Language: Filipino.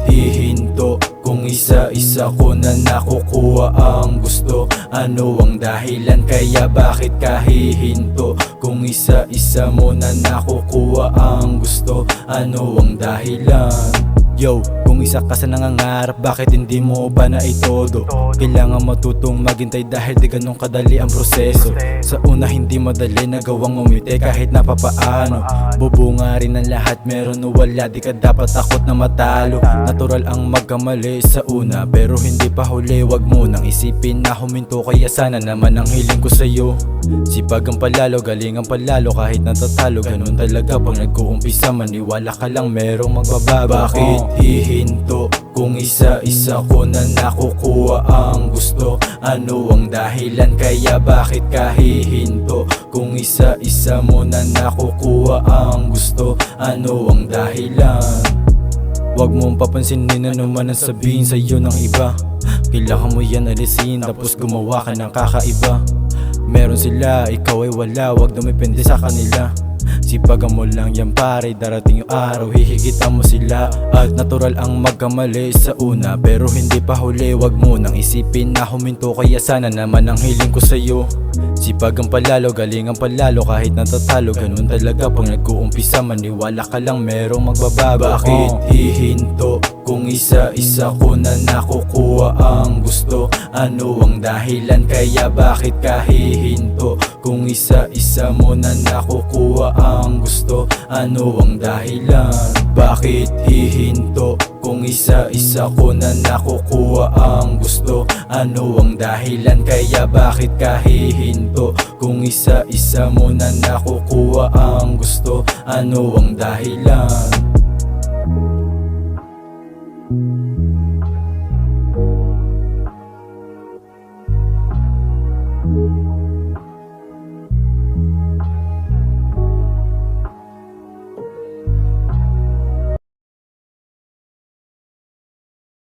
hihinto kung isa-isa ko na nakukuha ang gusto? Ano ang dahilan kaya bakit ka hihinto? Kung isa-isa mo na nakukuha ang gusto, ano ang dahilan? Yo, kung isa ka sa nangangarap, bakit hindi mo ba na itodo? Kailangan matutong maghintay dahil di ganun kadali ang proseso. Sa una hindi madali nagawang umiti kahit napapaano. Bubunga rin ang lahat, meron o wala, di ka dapat takot na matalo. Natural ang magkamali sa una, pero hindi pa huli. Wag mo nang isipin na huminto, kaya sana naman ang hiling ko sa'yo. Sipag ang palalo, galing ang palalo kahit natatalo. Ganun talaga pag nag-uumpisa, maniwala ka lang merong magbabago. Bakit hihinto kung isa-isa ko na nakukuha ang gusto? Ano ang dahilan kaya bakit ka hihinto? Kung isa-isa mo na nakukuha ang gusto, ano ang dahilan? Wag mong papansinin na naman ang sabihin sa'yo ng iba. Kailangan mo yan alisin tapos gumawa ka ng kakaiba. Meron sila, ikaw ay wala, wag dumepende sa kanila. Sipagan mo lang yan pare, darating yung araw hihigitan mo sila. At natural ang magkamali sa una, pero hindi pa huli. Wag mo nang isipin na huminto, kaya sana naman ang hiling ko sa'yo. Sipag ang palalo, galing ang palalo kahit natatalo. Ganun talaga pag nag-uumpisa, maniwala ka lang merong magbabago. Bakit hihinto kung isa-isa ko na nakukuha ang gusto? Ano ang dahilan kaya bakit ka hihinto? Kung isa-isa mo na nakukuha ang gusto, ano ang dahilan? Bakit hihinto kung isa-isa ko na nakukuha ang gusto? Ano ang dahilan kaya bakit ka hihinto? Kung isa-isa mo na nakukuha ang gusto, ano ang dahilan?